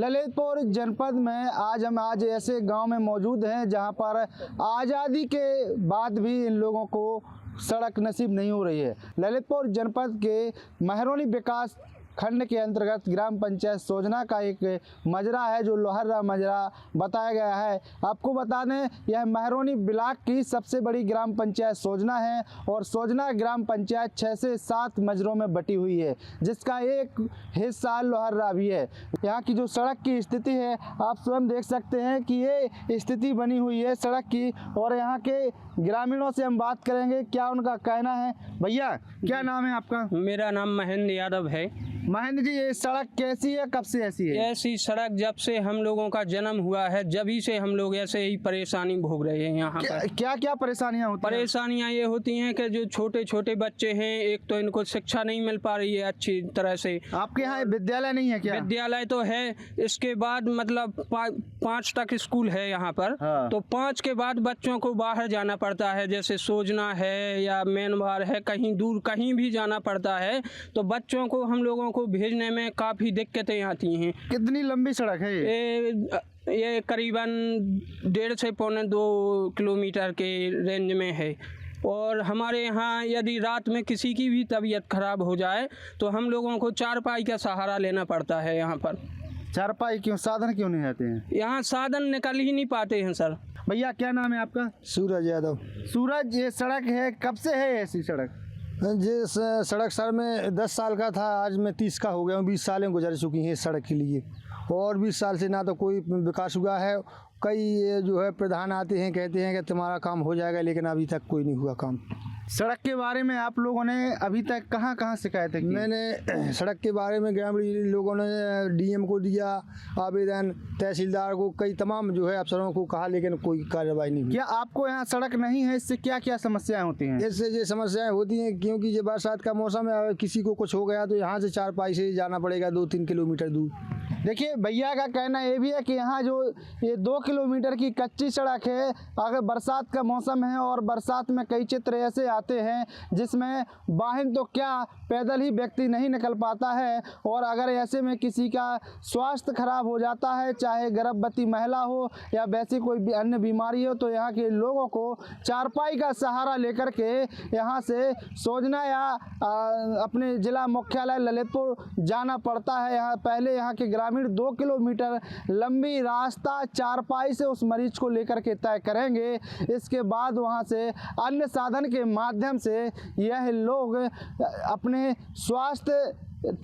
ललितपुर जनपद में आज ऐसे गांव में मौजूद हैं जहां पर आज़ादी के बाद भी इन लोगों को सड़क नसीब नहीं हो रही है। ललितपुर जनपद के महरौनी विकास खंड के अंतर्गत ग्राम पंचायत सोजना का एक मजरा है जो लोहर्रा मजरा बताया गया है। आपको बता दें, यह महरौनी ब्लॉक की सबसे बड़ी ग्राम पंचायत सोजना है और सोजना ग्राम पंचायत 6 से 7 मजरों में बटी हुई है, जिसका एक हिस्सा लोहर्रा भी है। यहाँ की जो सड़क की स्थिति है आप स्वयं देख सकते हैं कि ये स्थिति बनी हुई है सड़क की। और यहाँ के ग्रामीणों से हम बात करेंगे क्या उनका कहना है। भैया, क्या नाम है आपका? मेरा नाम महेंद्र यादव है। महेंद्र जी, ये सड़क कैसी है, कब से ऐसी है? ऐसी सड़क जब से हम लोगों का जन्म हुआ है जभी से हम लोग ऐसे ही परेशानी भोग रहे हैं। यहाँ पर क्या क्या परेशानियाँ होती हैं? परेशानियाँ ये होती हैं कि जो छोटे छोटे बच्चे हैं, एक तो इनको शिक्षा नहीं मिल पा रही है अच्छी तरह से। आपके यहाँ विद्यालय नहीं है क्या? विद्यालय तो है, इसके बाद मतलब 5 तक स्कूल है यहाँ पर। हाँ। तो 5 के बाद बच्चों को बाहर जाना पड़ता है, जैसे सोजना है या मेनवार है, कहीं दूर कहीं भी जाना पड़ता है। तो बच्चों को हम लोगों को भेजने में काफ़ी दिक्कतें आती हैं। कितनी लंबी सड़क है ये करीबन 1.5 से 2 किलोमीटर के रेंज में है। और हमारे यहाँ यदि रात में किसी की भी तबीयत खराब हो जाए तो हम लोगों को चारपाई का सहारा लेना पड़ता है। यहाँ पर चारपाई क्यों, साधन क्यों नहीं आते हैं? यहाँ साधन निकल ही नहीं पाते हैं सर। भैया, क्या नाम है आपका? सूरज यादव। सूरज, ये सड़क है, कब से है ऐसी सड़क? जिस सड़क सर में 10 साल का था, आज मैं 30 का हो गया हूँ। 20 सालें गुजर चुकी हैं इस सड़क के लिए और 20 साल से ना तो कोई विकास हुआ है। कई जो है प्रधान आते हैं, कहते हैं कि तुम्हारा काम हो जाएगा, लेकिन अभी तक कोई नहीं हुआ काम। सड़क के बारे में आप लोगों ने अभी तक कहाँ कहाँ शिकायतें की? मैंने सड़क के बारे में ग्रामीण लोगों ने डीएम को दिया आवेदन, तहसीलदार को, कई तमाम जो है अफसरों को कहा, लेकिन कोई कार्रवाई नहीं हुई। क्या आपको यहाँ सड़क नहीं है, इससे क्या क्या समस्याएं होती हैं? इससे ये समस्याएं होती हैं क्योंकि ये बरसात का मौसम है, किसी को कुछ हो गया तो यहाँ से चारपाई से जाना पड़ेगा 2-3 किलोमीटर दूर। देखिए, भैया का कहना ये भी है कि यहाँ जो ये 2 किलोमीटर की कच्ची सड़क है, अगर बरसात का मौसम है और बरसात में कई चित्र ऐसे आते हैं जिसमें वाहन तो क्या पैदल ही व्यक्ति नहीं निकल पाता है। और अगर ऐसे में किसी का स्वास्थ्य खराब हो जाता है, चाहे गर्भवती महिला हो या वैसी कोई अन्य बीमारी हो, तो यहाँ के लोगों को चारपाई का सहारा लेकर के यहाँ से सोजना या अपने जिला मुख्यालय ललितपुर जाना पड़ता है। यहाँ पहले यहाँ के ग्रामीण 2 किलोमीटर लंबी रास्ता चारपाई से उस मरीज को लेकर के तय करेंगे। इसके बाद वहां से अन्य साधन के माध्यम से यह लोग अपने स्वास्थ्य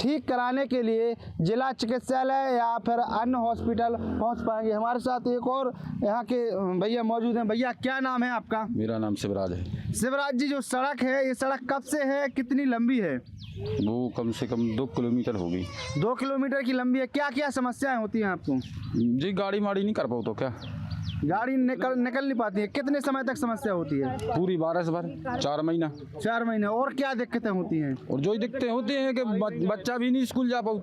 ठीक कराने के लिए जिला चिकित्सालय या फिर अन्य हॉस्पिटल पहुंच पाएंगे। हमारे साथ एक और यहाँ के भैया मौजूद हैं। भैया, क्या नाम है आपका? मेरा नाम शिवराज है। शिवराज जी, जो सड़क है, ये सड़क कब से है, कितनी लंबी है? वो कम से कम 2 किलोमीटर होगी। 2 किलोमीटर की लंबी है। क्या क्या समस्याएं होती हैं आपको? जी, गाड़ी माड़ी नहीं कर पाओ तो क्या, गाड़ी निकल नहीं पाती है। कितने समय तक समस्या होती है? पूरी 12 भर 4 महीना। 4 महीने। और क्या दिक्कतें होती हैं? और जो दिक्कतें होती हैं कि बच्चा भी नहीं स्कूल जा पाओ,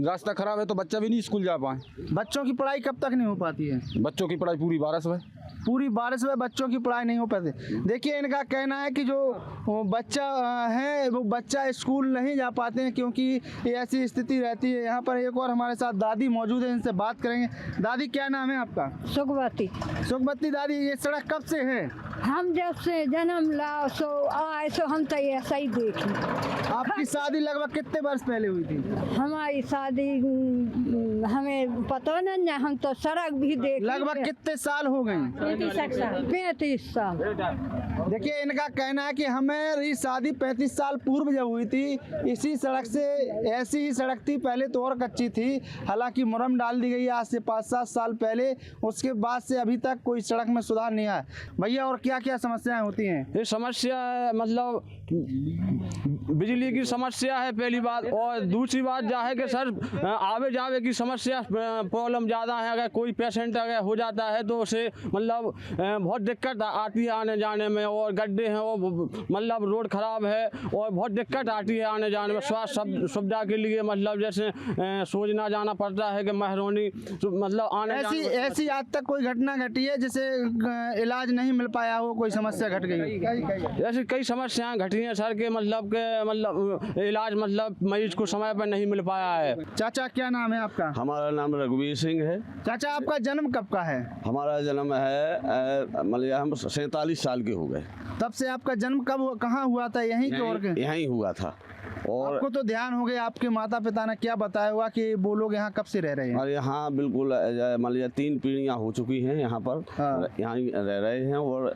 रास्ता खराब है तो बच्चा भी नहीं स्कूल जा पाए। बच्चों की पढ़ाई कब तक नहीं हो पाती है? बच्चों की पढ़ाई पूरी 12 भर। पूरी 12 में बच्चों की पढ़ाई नहीं हो पाती। देखिए, इनका कहना है कि जो बच्चा है वो बच्चा स्कूल नहीं जा पाते हैं क्योंकि ऐसी स्थिति रहती है। यहाँ पर एक और हमारे साथ दादी मौजूद है, इनसे बात करेंगे। दादी, क्या नाम है आपका? सुखवती। सुखवती दादी, ये सड़क कब से है? हम जब से जन्म ला सो आए सो हम तो ऐसा ही देखी। आपकी शादी लगभग कितने वर्ष पहले हुई थी? हमारी शादी हमें पता नहीं, हम तो सड़क भी देख। लगभग कितने साल हो गए? 35 साल। देखिए, इनका कहना है कि हमारी शादी 35 साल पूर्व जब हुई थी, इसी सड़क से, ऐसी ही सड़क थी, पहले तो और कच्ची थी, हालांकि मुरम डाल दी गई आज से 5-7 साल पहले। उसके बाद से अभी तक कोई सड़क में सुधार नहीं आया। भैया, और क्या क्या समस्याएं होती हैं? ये समस्या मतलब बिजली की समस्या है पहली बात, और दूसरी बात यह है कि सर आवे जावे की समस्या प्रॉब्लम ज़्यादा है। अगर कोई पेशेंट अगर हो जाता है तो उसे मतलब बहुत दिक्कत आती है आने जाने में, और गड्ढे हैं, वो मतलब रोड ख़राब है और बहुत दिक्कत आती है आने जाने में। स्वास्थ्य सुविधा के लिए मतलब जैसे सोजना जाना पड़ता है कि महरौनी मतलब आने ऐसी आज तक कोई घटना घटी है जिसे इलाज नहीं मिल पाया हो, कोई समस्या घट गई? ऐसी कई समस्याएं घटी हैं सर के मतलब इलाज मतलब मरीज को समय पर नहीं मिल पाया है। चाचा क्या नाम है आपका? हमारा नाम रघुवीर सिंह है। चाचा आपका जन्म कब का है? हमारा जन्म है मतलब हम 47 साल के हो गए। तब से आपका जन्म कब कहाँ हुआ था? यहीं के और के? यहीं हुआ था। और आपको तो ध्यान हो गया, आपके माता पिता ने क्या बताया हुआ कि वो लोग यहाँ कब से रह रहे हैं? और यहाँ बिल्कुल मतलब 3 पीढ़ियाँ हो चुकी हैं यहाँ पर। हाँ। यहाँ रह रहे हैं और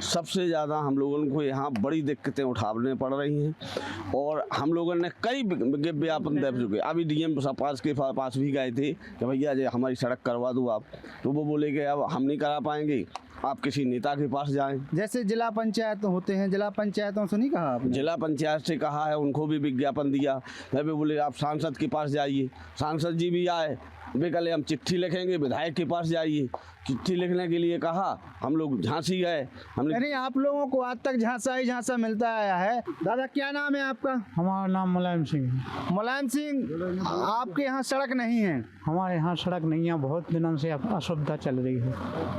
सबसे ज़्यादा हम लोगों को यहाँ बड़ी दिक्कतें उठाने पड़ रही हैं और हम लोगों ने कई विज्ञापन दे चुके। अभी डीएम पास के पास भी गए थे कि भैया जी हमारी सड़क करवा दो आप, तो वो बोले कि अब हम नहीं करा पाएंगे, आप किसी नेता के पास जाएं। जैसे जिला पंचायत होते हैं, जिला पंचायतों से नहीं कहा आपने? जिला पंचायत से कहा है, उनको भी विज्ञापन दिया। मैं भी बोले आप सांसद के पास जाइए, सांसद जी भी आए, वे कल हम चिट्ठी लिखेंगे विधायक के पास जाइए। चिट्ठी लिखने के लिए कहा, हम लोग झांसी गए। हमने यानी आप लोगों को आज तक झांसा ही झांसा मिलता आया है। दादा क्या नाम है आपका? हमारा नाम मुलायम सिंह है। मुलायम सिंह, आपके यहाँ सड़क नहीं है? हमारे यहाँ सड़क नहीं है, बहुत दिनों से असुविधा चल रही है।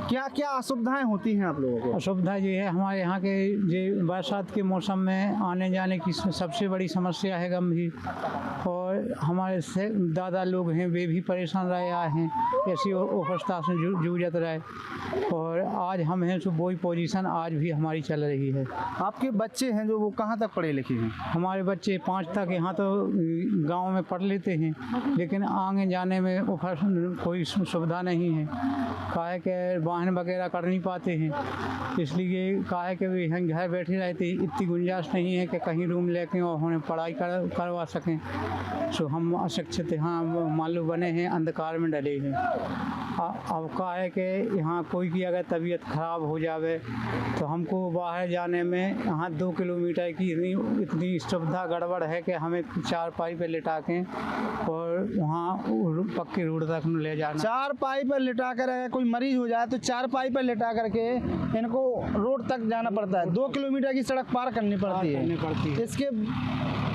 क्या क्या असुविधाएं होती हैं आप लोगों को? असुविधा ये है, हमारे यहाँ के ये बरसात के मौसम में आने जाने की सबसे बड़ी समस्या है गंभीर। और हमारे से दादा लोग हैं, वे भी परेशान रहे आए हैं, ऐसी अवस्था से जूझत रहे। और आज हम हैं तो वही पोजीशन आज भी हमारी चल रही है। आपके बच्चे हैं जो वो कहाँ तक पढ़े लिखे हैं? हमारे बच्चे 5 तक यहाँ तो गांव में पढ़ लेते हैं, लेकिन आगे जाने में कोई सुविधा नहीं है। काहे के वाहन वगैरह कर नहीं पाते हैं, इसलिए काहे के भी हम घर बैठे रहते, इतनी गुंजाइश नहीं है कि कहीं रूम लेके और उन्हें पढ़ाई करवा सकें। सो हम अशिक्षित यहाँ मालूम बने हैं, अंधकार में डले हैं। अब काहे के यहाँ कोई की अगर तबीयत ख़राब हो जावे तो हमको बाहर जाने में यहाँ 2 किलोमीटर की इतनी सुविधा गड़बड़ है कि हमें 4 पाई पे लिटा के और वहाँ पक्की रोड तक ले जाना। 4 पाई पर लिटा कर अगर कोई मरीज हो जाए तो 4 पाई पर लिटा करके इनको रोड तक जाना पड़ता है। 2 किलोमीटर की सड़क पार करनी पड़ती है। इसके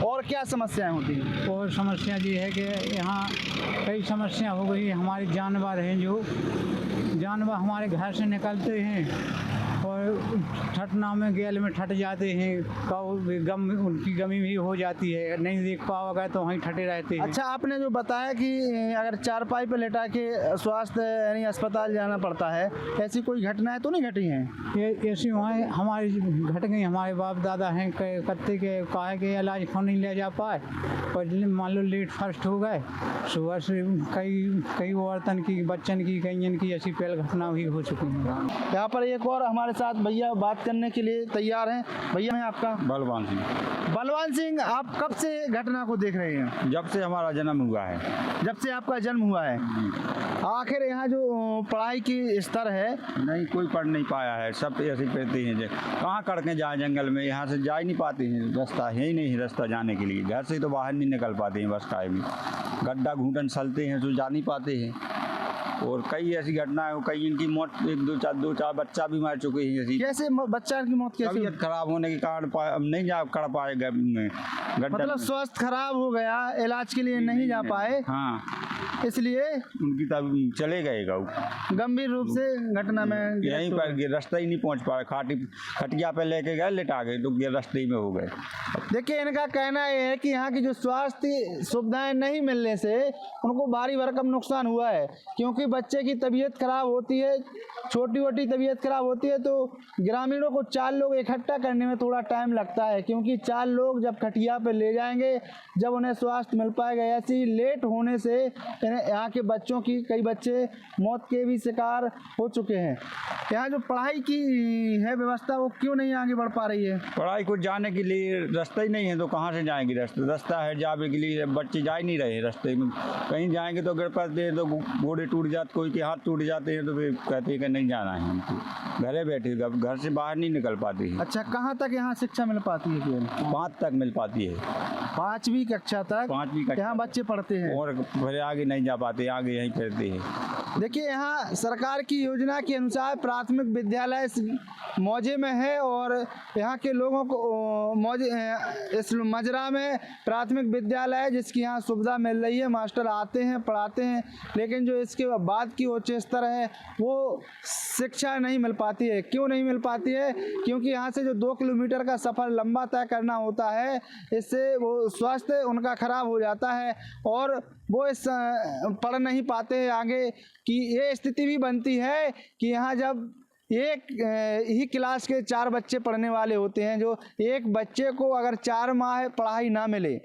और क्या समस्याएं होती हैं? और समस्या ये है कि यहाँ कई समस्या हो गई। हमारे जानवर हैं, जो जानवर हमारे घर से निकलते हैं और ठटना में गैल में ठट जाते हैं, गम उनकी गमी भी हो जाती है, नहीं देख पाओगे तो वहीं ठटे रहते हैं। अच्छा, आपने जो बताया कि अगर 4 पाई पर लिटा के स्वास्थ्य यानी अस्पताल जाना पड़ता है, ऐसी कोई घटनाएं तो नहीं घटी हैं? ये ऐसी वहाँ हमारी घट गई। हमारे बाप दादा हैं कत्ते के काहे के इलाज क्यों नहीं ले जा पाए, और मान लो लेट फर्स्ट हो गए, सुबह से कई औरतन की बच्चन की कईयन की ऐसी पहल घटना भी हो चुकी है। यहाँ पर एक और हमारे साथ भैया बात करने के लिए तैयार हैं। भैया मैं आपका? बलवान सिंह। बलवान सिंह, आप कब से घटना को देख रहे हैं? जब से हमारा जन्म हुआ है। जब से आपका जन्म हुआ है। आखिर यहाँ जो पढ़ाई की स्तर है, नहीं कोई पढ़ नहीं पाया है, सब ऐसे पढ़ते हैं। कहाँ करके जाए जंगल में, यहाँ से जा ही नहीं पाते हैं, रास्ता है ही नहीं रास्ता जाने के लिए। घर से तो बाहर नहीं निकल पाते हैं, बस टाइम में गड्ढा घूटन चलते हैं तो जा नहीं पाते हैं। और कई ऐसी घटनाएं, कई इनकी मौत, 1-2-4 बच्चा भी मार चुके हैं। ऐसी कैसे बच्चा की मौत कैसे? तबीयत खराब होने के कारण अब नहीं जा कर पाए गड्ढा। मतलब स्वास्थ्य खराब हो गया, इलाज के लिए नहीं जा पाए, हाँ, इसलिए उनकी तब चले गए गाँव। गंभीर रूप से घटना में यहीं पर रास्ता ही नहीं पहुंच पा रहे, खटिया पे लेके गए, लिटा गए तो रास्ते में हो गए। देखिए, इनका कहना ये है कि यहाँ की जो स्वास्थ्य सुविधाएं नहीं मिलने से उनको भारी भरकम नुकसान हुआ है, क्योंकि बच्चे की तबीयत खराब होती है, छोटी मोटी तबीयत खराब होती है तो ग्रामीणों को 4 लोग इकट्ठा करने में थोड़ा टाइम लगता है, क्योंकि 4 लोग जब खटिया पे ले जाएंगे, जब उन्हें स्वास्थ्य मिल पाएगा। ऐसी लेट होने से यहाँ के बच्चों की, कई बच्चे मौत के भी शिकार हो चुके हैं। यहाँ जो पढ़ाई की है व्यवस्था, वो क्यों नहीं आगे बढ़ पा रही है? पढ़ाई को जाने के लिए रास्ता ही नहीं है तो कहाँ से जाएंगे? रास्ता है जाने के लिए, बच्चे जा ही नहीं रहे रास्ते में। कहीं जाएंगे तो गिर पड़ते हैं, तो घोड़े टूट जाते, कोई के हाथ टूट जाते हैं, तो फिर कहते हैं कि नहीं जाना है हमको, घरे बैठे, घर से बाहर नहीं निकल पाते हैं। अच्छा, कहाँ तक यहाँ शिक्षा मिल पाती है केवल? 5 तक मिल पाती है। 5वीं कक्षा तक 5वीं कक्षा यहाँ बच्चे पढ़ते हैं और फिर आगे नहीं जा पाते, आगे यहीं पढ़ते हैं। देखिए यहाँ सरकार की योजना के अनुसार प्राथमिक विद्यालय इस मौजे में है और यहाँ के लोगों को मौजे इस मजरा में प्राथमिक विद्यालय है जिसकी यहाँ सुविधा मिल रही है। मास्टर आते हैं पढ़ाते हैं, लेकिन जो इसके बाद की उच्च स्तर है वो शिक्षा नहीं मिल पाती है। क्यों नहीं मिल पाती है? क्योंकि यहाँ से जो 2 किलोमीटर का सफ़र लंबा तय करना होता है, इससे वो स्वास्थ्य उनका खराब हो जाता है और वो इस पढ़ नहीं पाते हैं आगे। कि ये स्थिति भी बनती है कि यहाँ जब एक ही क्लास के 4 बच्चे पढ़ने वाले होते हैं, जो एक बच्चे को अगर 4 माह पढ़ाई ना मिले,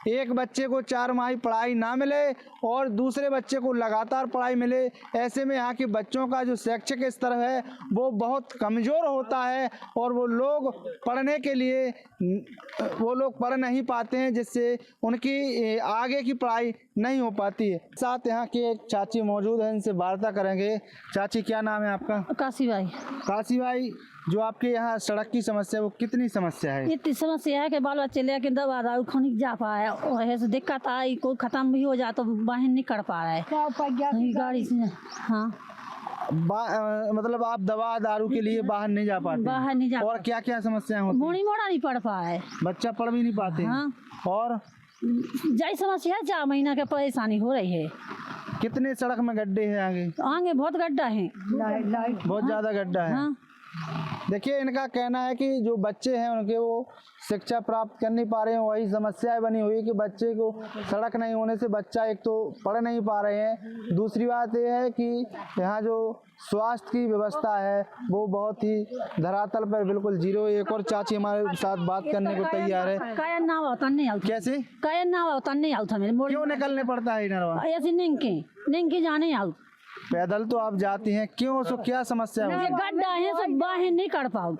एक बच्चे को 4 माह पढ़ाई ना मिले और दूसरे बच्चे को लगातार पढ़ाई मिले, ऐसे में यहाँ के बच्चों का जो शैक्षिक स्तर है वो बहुत कमज़ोर होता है और वो लोग पढ़ने के लिए पढ़ नहीं पाते हैं, जिससे उनकी आगे की पढ़ाई नहीं हो पाती है। साथ यहाँ के एक चाची मौजूद हैं, इनसे वार्ता करेंगे। चाची क्या नाम है आपका? काशी भाई। काशी भाई, जो आपके यहाँ सड़क की समस्या है वो कितनी समस्या है? इतनी समस्या है कि बाल बच्चे लेके दवा दारू खाने जा पा रहा है और ऐसे दिक्कत आई, कोई खत्म भी हो जाए तो बाहर नहीं कर पा रहा है गाड़ी से। हाँ मतलब आप दवा दारू के लिए बाहर नहीं जा पाते? बाहर नहीं जा। और क्या क्या समस्याएं होती हैं? मोड़ी मोड़ा नहीं पढ़ पा रहा है, बच्चा पढ़ भी नहीं पाते? हाँ। और जय समस्या 4 महीना की परेशानी हो रही है। कितने सड़क में गड्ढे हैं? आगे बहुत गड्ढा है, बहुत ज्यादा गड्ढा है। हाँ। देखिए इनका कहना है कि जो बच्चे हैं उनके वो शिक्षा प्राप्त कर नहीं पा रहे हैं। वही समस्या बनी हुई है कि बच्चे को सड़क नहीं होने से बच्चा एक तो पढ़ नहीं पा रहे हैं, दूसरी बात यह है कि यहाँ जो स्वास्थ्य की व्यवस्था है वो बहुत ही धरातल पर बिल्कुल जीरो। एक और चाची हमारे साथ बात करने को तैयार है। कैसे क्यों निकलने पड़ता है नरवा? ऐसे नहीं जाने आउट पैदल तो आप जाती हैं, क्यों? उसको क्या समस्या है? गड्ढा है, सब बाहर नहीं कर पाओ,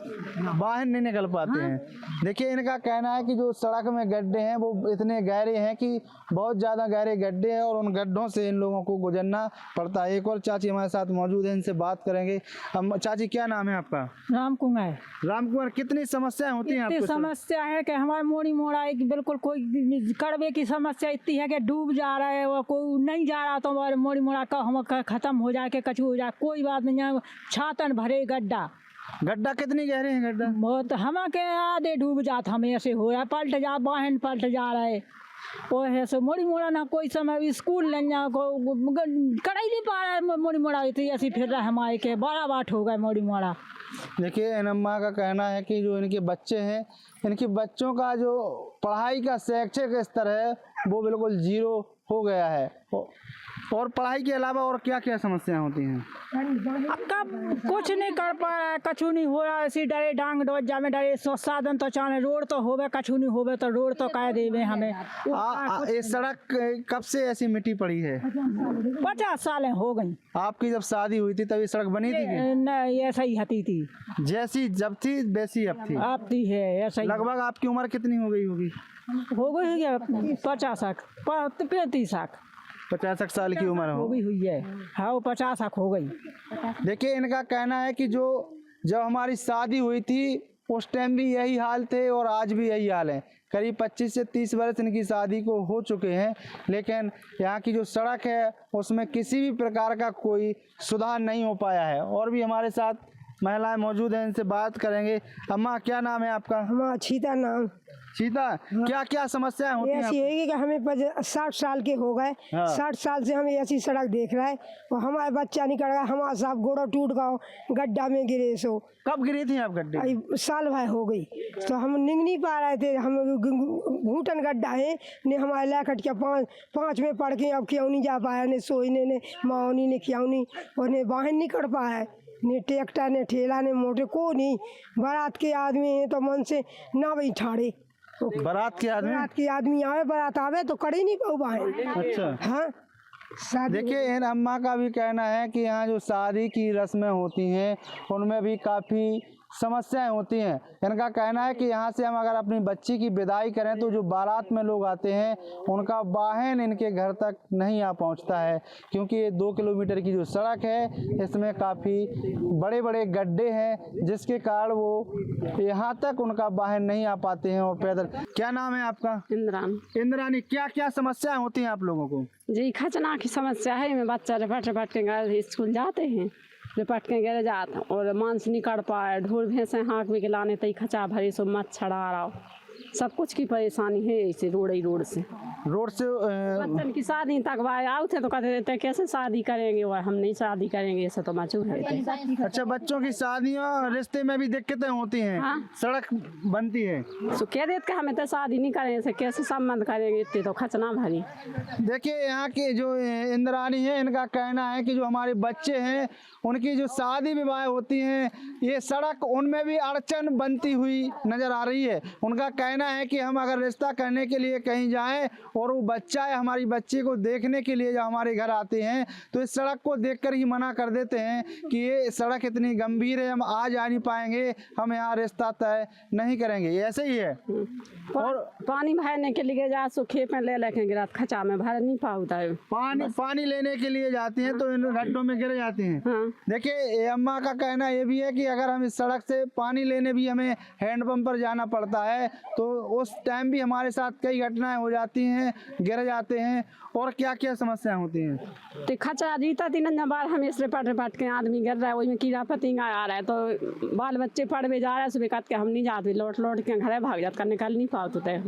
बाहर नहीं निकल पाते हैं। देखिए इनका कहना है कि जो सड़क में गड्ढे हैं वो इतने गहरे हैं कि बहुत ज़्यादा गहरे गड्ढे हैं और उन गड्ढों से इन लोगों को गुजरना पड़ता है। एक और चाची हमारे साथ मौजूद है, इनसे बात करेंगे। हम चाची क्या नाम है आपका? राम कुमार। राम कुमार, कितनी समस्याएं होती हैं आपको? समस्या है कि हमारे मोड़ी मोड़ा बिल्कुल कोई कड़वे की समस्या इतनी है कि डूब जा रहा है, वो कोई नहीं जा रहा तो हमारे मोड़ी मोड़ा का हम खत्म हो जाए के कछु हो जाए, कोई बात नहीं है। छातन भरे गड्ढा कितनी गहरे हैं गड्ढा? बहुत, हम के आधे डूब जात, हमें ऐसे हो रहा है, पलट जा बाहन पलट जा रहा है। वो है सो मोड़ी मोड़ा ना कोई समय स्कूल नहीं जा को कड़ाई नहीं पा रहा है। मोड़ी मोड़ा इतनी ऐसी फिर रहा है हमारे के 12 बाट हो गए मोड़ी मोड़ा। देखिए इन अम्मा का कहना है कि जो इनके बच्चे हैं, इनके बच्चों का जो पढ़ाई का शैक्षिक स्तर है वो बिल्कुल जीरो हो गया है। और पढ़ाई के अलावा और क्या क्या समस्याएं होती हैं? अब कुछ नहीं कर पा रहा है, कछु नहीं हो रहा है। ऐसी डरे डांग डोज जा में डरे साधन तो चाहे रोड तो होवे, कछु नहीं होवे तो रोड तो कह देवे हमें। ये सड़क कब से ऐसी मिट्टी पड़ी है? 50 साल हो गई। आपकी जब शादी हुई थी तभी सड़क बनी थी? नहीं, ऐसा ही हती थी, जैसी जब थी वैसी अब थी? अब थी है ऐसा ही। लगभग आपकी उम्र कितनी हो गई होगी? हो गई है 50 35 50 साल की उम्र हो गई हुई है। हाँ 50 हो गई। देखिए इनका कहना है कि जो जब हमारी शादी हुई थी उस टाइम भी यही हाल थे और आज भी यही हाल है। करीब 25 से 30 वर्ष इनकी शादी को हो चुके हैं, लेकिन यहाँ की जो सड़क है उसमें किसी भी प्रकार का कोई सुधार नहीं हो पाया है। और भी हमारे साथ महिलाएं मौजूद हैं, इनसे बात करेंगे। अम्मा क्या नाम है आपका? हमारा छीता नाम। सीता, क्या क्या समस्याएं होती हैं? ऐसी है कि हमें 60 साल के हो गए। हाँ। 60 साल से हमें ऐसी सड़क देख रहा है और हमारा बच्चा निकल गया, हमारा साहब गोड़ा टूट गया, गड्ढा में गिरे। सो कब गिरी थी आप गड्ढे? साल भर हो गई, तो हम निकल नहीं पा रहे थे। हम घूटन गड्ढा है ने हमारे लाकट के 5 में पड़ के अब क्यों नहीं जा पाया, ने सोईने ने माओनी ने क्यों नहीं, और ने बाहर नहीं कर पाया, ने ट्रैक्टर ने ठेला ने मोटे को नहीं। बारात के आदमी हैं तो मन से ना भाई ठाड़े, बारात के आदमी आवे, बारात आवे तो कड़ी नहीं पाऊ बाहर। अच्छा हाँ। देखिए इन अम्मा का भी कहना है कि यहाँ जो शादी की रस्में होती हैं उनमें भी काफ़ी समस्याएं होती हैं। इनका कहना है कि यहाँ से हम अगर अपनी बच्ची की विदाई करें तो जो बारात में लोग आते हैं उनका वाहन इनके घर तक नहीं आ पहुँचता है, क्योंकि ये 2 किलोमीटर की जो सड़क है इसमें काफ़ी बड़े बड़े गड्ढे हैं, जिसके कारण वो यहाँ तक उनका वाहन नहीं आ पाते हैं और पैदल। क्या नाम है आपका? इंद्रानी। क्या क्या समस्याएं होती हैं आप लोगों को? जी खचना की समस्या है। में बच्चा रपट रपट के घर स्कूल जाते हैं, रपट के गिर जाते और मांस नहीं कर पाए, ढोर भैंसे हाँक भी खिलाने तई खचा भरी सो मच्छर आ रहा, सब कुछ की परेशानी है इसे रोड से बच्चन की शादी तक भाई आउ थे तो कहते थे कैसे शादी करेंगे, वो हम नहीं शादी करेंगे, ऐसे तो मचूर है। अच्छा, बच्चों की शादियों रिश्ते में भी दिक्कतें होती हैं। हाँ। सड़क बनती है सो कह देते कि हमें तो शादी नहीं करेंगे, ऐसे कैसे संबंध करेंगे, इतने तो खचना भरी। देखिए यहाँ के जो इंद्रानी है इनका कहना है कि जो हमारे बच्चे हैं उनकी जो शादी विवाह होती हैं ये सड़क उनमें भी अड़चन बनती हुई नज़र आ रही है। उनका कहना है कि हम अगर रिश्ता करने के लिए कहीं जाएं और वो बच्चा है हमारी बच्ची को देखने के लिए जो हमारे घर आते हैं तो इस सड़क को देखकर ही मना कर देते हैं कि ये सड़क इतनी गंभीर है, हम आ जा नहीं पाएंगे, हम यहाँ रिश्ता तय नहीं करेंगे। ये ऐसे ही है। और पानी भरने के लिए जा सो खेत में ले लेके गिरा खचा में भर नहीं पाता है। पानी लेने के लिए जाती हैं तो इन गड्ढों में गिर जाती हैं। हाँ। देखिए अम्मा का कहना ये भी है कि अगर हम इस सड़क से पानी लेने भी हमें हैंडपंप पर जाना पड़ता है तो उस टाइम भी हमारे साथ कई घटनाएं हो जाती हैं, गिर जाते हैं। और क्या क्या समस्याएं होती हैं? तो खचा जीता 3 बार हम इस रपट के आदमी गिर रहा है, वही में कीड़ा पतिंगा आ रहा है, तो बाल बच्चे पढ़ भी जा रहे हैं, सुबह कहते के हम नहीं जाते, लौट के घर भाग जाते कर निकल नहीं पाते तय।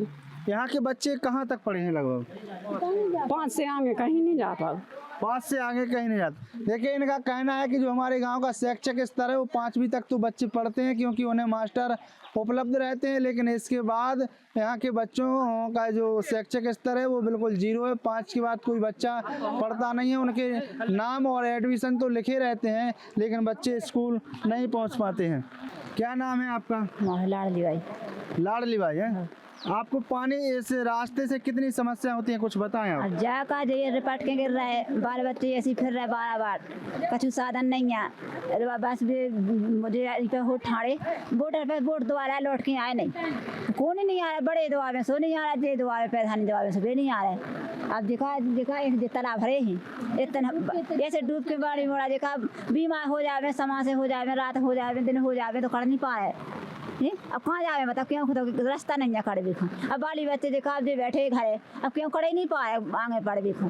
यहाँ के बच्चे कहाँ तक पढ़े हैं? लगभग 5 से आगे कहीं नहीं जा पाओ। 5 से आगे कहीं नहीं जाते। देखिए इनका कहना है कि जो हमारे गांव का शैक्षिक स्तर है वो 5वीं तक तो बच्चे पढ़ते हैं क्योंकि उन्हें मास्टर उपलब्ध रहते हैं, लेकिन इसके बाद यहाँ के बच्चों का जो शैक्षिक स्तर है वो बिल्कुल 0 है। 5 के बाद कोई बच्चा पढ़ता नहीं है। उनके नाम और एडमिशन तो लिखे रहते हैं लेकिन बच्चे स्कूल नहीं पहुँच पाते हैं। क्या नाम है आपका? लाडली बाई। लाडली बाई है। आपको पानी इस रास्ते से कितनी समस्या होती है, कुछ बताएं आप। जा का ये रपट के गिर रहा है, बाल बच्चे ऐसे फिर रहे बार कछु साधन नहीं है, बस भी मुझे पे हो ठाड़े बॉर्डर पे वोट दोबारा लौट के आए नहीं, कौन नहीं आ रहा, बड़े दुआ में सो नहीं आ रहा, जे दुआ में प्रधानी दुआ में सुबह नहीं आ रहे। अब देखा एक तालाब भरे हैं इतना ऐसे डूब के बाड़ी मोड़ा, देखा बीमार हो जाए, समा से हो जाए, रात हो जाए, दिन हो जाए तो कर नहीं पा रहे। अब कहाँ जावे, मतलब क्यों तो रास्ता नहीं है खड़े देखो। अब बाली बच्चे देखा अब जो बैठे घरे, अब क्यों खड़े नहीं पाए आगे पड़े देखो,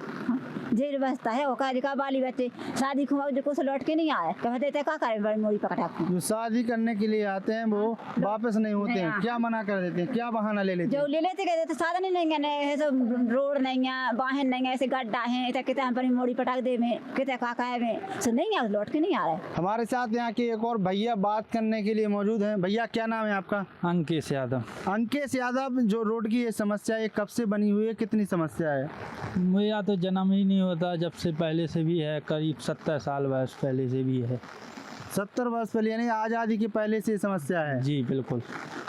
जे व्यवस्था है वो कहा देखा बाली बच्चे शादी को से लौट के नहीं आए, कहते थे क्या करें, बड़ी मोड़ी पकड़ा जो शादी करने के लिए आते हैं वो वापस नहीं होते हैं। क्या मना कर देते हैं, क्या बहाना ले लेते हैं? जो ले लेते कहते साधन ही नहीं है, सब रोड नहीं है, वाहन नहीं है, ऐसे गड्ढा है, कहते हम बड़ी मोड़ी पटाख दे में, कहते काका है में सो नहीं है, लौट के नहीं आ रहे। हमारे साथ यहाँ के एक और भैया बात करने के लिए मौजूद हैं। भैया क्या नाम है आपका? अंकेश यादव। अंकेश यादव, जो रोड की ये समस्या ये कब से बनी हुई है, कितनी समस्या है? मेरा तो जन्म ही नहीं होता, जब से पहले से भी है, करीब 70 साल वर्ष पहले से भी है। 70 वर्ष पहले यानी आज़ादी के पहले से समस्या है? जी बिल्कुल।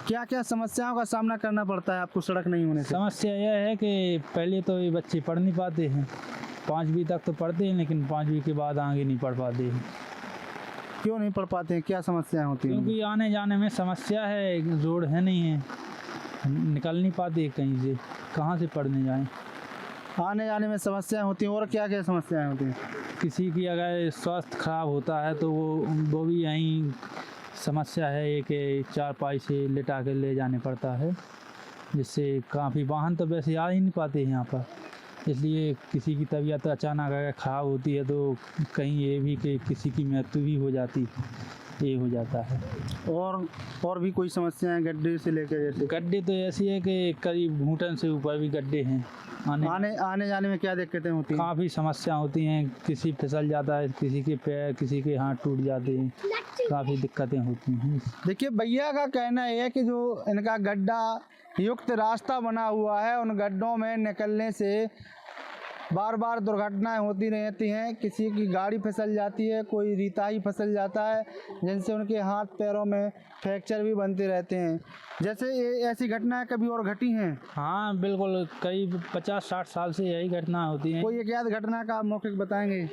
क्या क्या समस्याओं का सामना करना पड़ता है आपको सड़क नहीं होने से? समस्या यह है कि पहले तो ये बच्चे पढ़ नहीं पाते हैं, 5वीं तक तो पढ़ते हैं लेकिन 5वीं के बाद आगे नहीं पढ़ पाते हैं। क्यों नहीं पढ़ पाते हैं, क्या समस्याएं होती हैं? क्योंकि आने जाने में समस्या है, रोड है नहीं है, निकल नहीं पाते कहीं से, कहाँ से पढ़ने जाएं। आने जाने में समस्याएं होती हैं। और क्या क्या समस्याएं होती हैं? किसी की अगर स्वास्थ्य खराब होता है तो वो भी यहीं समस्या है कि 4 से लिटा के ले जाने पड़ता है, जिससे काफ़ी वाहन तो वैसे आ ही नहीं पाते हैं यहाँ पर। इसलिए किसी की तबीयत अचानक अगर ख़राब होती है तो कहीं ये भी कि किसी की मृत्यु भी हो जाती है, ये हो जाता है। और भी कोई समस्याएं गड्ढे से लेकर? जैसे गड्ढे तो ऐसी है कि करीब घुटन से ऊपर भी गड्ढे हैं। आने जाने में क्या दिक्कतें होती हैं? काफ़ी समस्या होती हैं, किसी फिसल जाता है, किसी के पैर, किसी के हाथ टूट जाते हैं, काफ़ी दिक्कतें होती हैं। देखिए भैया का कहना है कि जो इनका गड्ढा युक्त रास्ता बना हुआ है, उन गड्ढों में निकलने से बार बार दुर्घटनाएं होती रहती हैं। किसी की गाड़ी फिसल जाती है, कोई रीताई फिसल जाता है, जिनसे उनके हाथ पैरों में फ्रैक्चर भी बनते रहते हैं। जैसे ऐसी घटनाएं कभी और घटी हैं? हाँ बिल्कुल, कई 50-60 साल से यही घटना होती है। कोई एक याद घटना का आप मौखिक बताएंगे?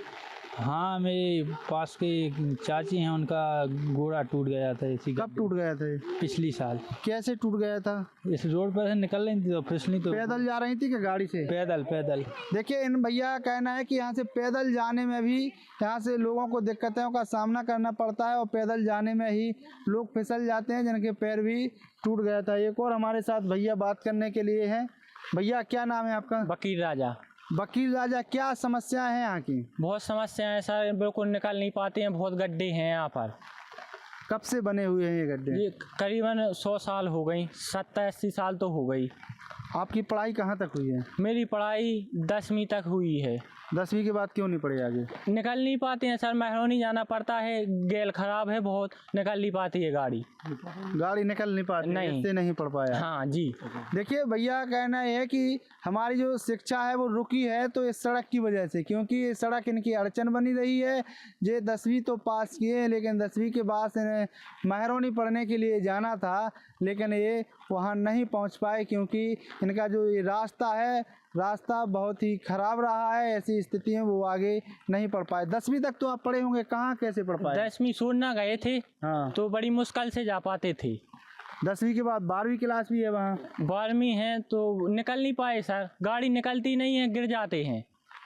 हाँ, मेरे पास के एक चाची हैं, उनका गोड़ा टूट गया था इसी कब टूट गया था ये? पिछली साल। कैसे टूट गया था? इस रोड पर से निकल रही थी तो फिसली तो पैदल जा रही थी कि गाड़ी से? पैदल पैदल। देखिए, इन भैया का कहना है कि यहाँ से पैदल जाने में भी यहाँ से लोगों को दिक्कतों का सामना करना पड़ता है और पैदल जाने में ही लोग फिसल जाते हैं, जिनके पैर भी टूट गया था। एक और हमारे साथ भैया बात करने के लिए हैं। भैया, क्या नाम है आपका? वकील राजा। वकील राजा, क्या समस्या है यहाँ की? बहुत समस्याएं हैं सर, बिल्कुल निकल नहीं पाते हैं, बहुत गड्ढे हैं यहाँ पर। कब से बने हुए हैं ये गड्ढे? ये करीबन 100 साल हो गई, 70-80 साल तो हो गई। आपकी पढ़ाई कहाँ तक हुई है? मेरी पढ़ाई 10वीं तक हुई है। 10वीं के बाद क्यों नहीं पढ़े आगे? निकल नहीं पाते हैं सर, महरौनी जाना पड़ता है, गेल खराब है बहुत, निकल नहीं पाती है गाड़ी। गाड़ी निकल नहीं पाती, नहीं। इससे नहीं पढ़ पाया। हाँ जी। देखिए भैया, कहना है कि हमारी जो शिक्षा है वो रुकी है तो इस सड़क की वजह से, क्योंकि ये सड़क इनकी अड़चन बनी रही है। ये 10वीं तो पास किए हैं, लेकिन 10वीं के बाद इन्हें महरौनी पढ़ने के लिए जाना था, लेकिन ये वहाँ नहीं पहुँच पाए क्योंकि इनका जो ये रास्ता बहुत ही ख़राब रहा है। ऐसी स्थिति में वो आगे नहीं पढ़ पाए। 10वीं तक तो आप पढ़े होंगे, कहाँ कैसे पढ़ पाए? 10वीं सोना गए थे। हाँ। तो बड़ी मुश्किल से जा पाते थे। 10वीं के बाद 12वीं क्लास भी है वहाँ? 12वीं है तो निकल नहीं पाए सर, गाड़ी निकलती नहीं है, गिर जाते हैं,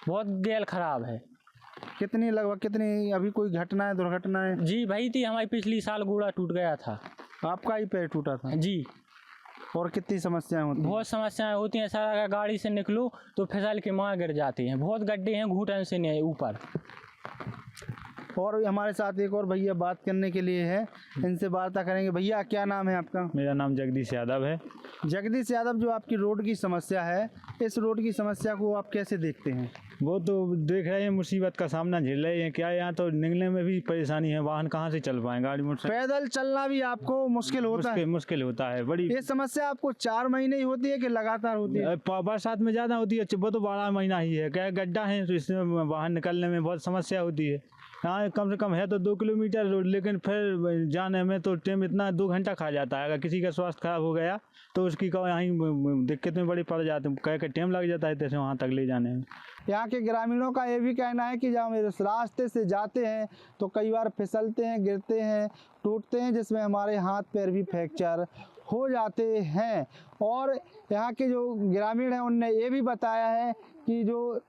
बहुत गेल खराब है। लगभग कितनी अभी कोई घटना है, दुर्घटना है? जी भाई थी, हमारी पिछली साल गोड़ा टूट गया था। आपका ही पैर टूटा था? जी। और कितनी समस्याएं होती हैं? बहुत समस्याएं होती हैं सर, अगर गाड़ी से निकलो तो फिसल के माँ गिर जाते हैं, बहुत गड्ढे हैं, घुटन से नहीं ऊपर। और हमारे साथ एक और भैया बात करने के लिए है, इनसे वार्ता करेंगे। भैया, क्या नाम है आपका? मेरा नाम जगदीश यादव है। जगदीश यादव, जो आपकी रोड की समस्या है, इस रोड की समस्या को आप कैसे देखते हैं? वो तो देख रहे हैं, मुसीबत का सामना झेल रहे हैं। क्या यहाँ तो निकलने में भी परेशानी है, वाहन कहाँ से चल पाए, गाड़ी मोटरसाइकिल पैदल चलना भी आपको मुश्किल होता है? मुश्किल होता है बड़ी। ये समस्या आपको 4 महीने ही होती है कि लगातार होती है? बरसात में ज़्यादा होती है, वो तो 12 महीना ही है। क्या गड्ढा है तो इसमें वाहन निकलने में बहुत समस्या होती है। यहाँ कम से कम है तो 2 किलोमीटर रोड, लेकिन फिर जाने में तो टाइम इतना 2 घंटा खा जाता है। अगर किसी का स्वास्थ्य खराब हो गया तो उसकी यहाँ दिक्कत में बड़ी पड़ जाती है, कह के टाइम लग जाता है जैसे वहाँ तक ले जाने में। यहाँ के ग्रामीणों का ये भी कहना है कि जब हम इस रास्ते से जाते हैं तो कई बार फिसलते हैं, गिरते हैं, टूटते हैं, जिसमें हमारे हाथ पैर भी फ्रैक्चर हो जाते हैं। और यहाँ के जो ग्रामीण हैं उनने ये भी बताया है कि जो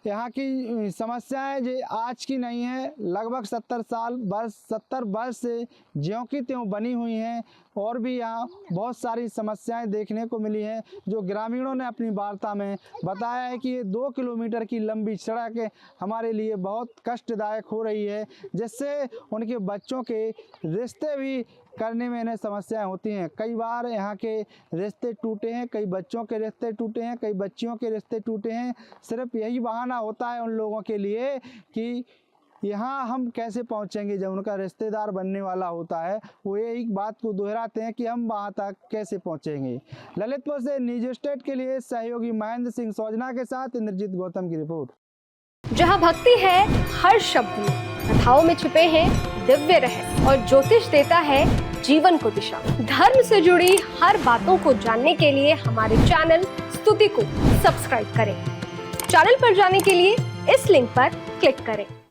यहाँ की समस्याएं जो आज की नहीं है, लगभग 70 वर्ष से ज्यों की त्यों बनी हुई हैं और भी यहाँ बहुत सारी समस्याएं देखने को मिली हैं। जो ग्रामीणों ने अपनी वार्ता में बताया है कि ये 2 किलोमीटर की लंबी सड़क हमारे लिए बहुत कष्टदायक हो रही है, जिससे उनके बच्चों के रिश्ते भी करने में इन्हें समस्याएं होती हैं। कई बार यहाँ के रिश्ते टूटे हैं, कई बच्चों के रिश्ते टूटे हैं, कई बच्चियों के रिश्ते टूटे हैं। सिर्फ यही बहाना होता है उन लोगों के लिए कि यहाँ हम कैसे पहुँचेंगे। जब उनका रिश्तेदार बनने वाला होता है वो यही बात को दोहराते हैं कि हम वहाँ तक कैसे पहुँचेंगे। ललितपुर से न्यूज स्टेट के लिए सहयोगी महेंद्र सिंह सौजना के साथ इंद्रजीत गौतम की रिपोर्ट। जहाँ भक्ति है हर शब्द में, कथाओं में छुपे हैं दिव्य रहस्य और ज्योतिष देता है जीवन को दिशा। धर्म से जुड़ी हर बातों को जानने के लिए हमारे चैनल स्तुति को सब्सक्राइब करें। चैनल पर जाने के लिए इस लिंक पर क्लिक करें।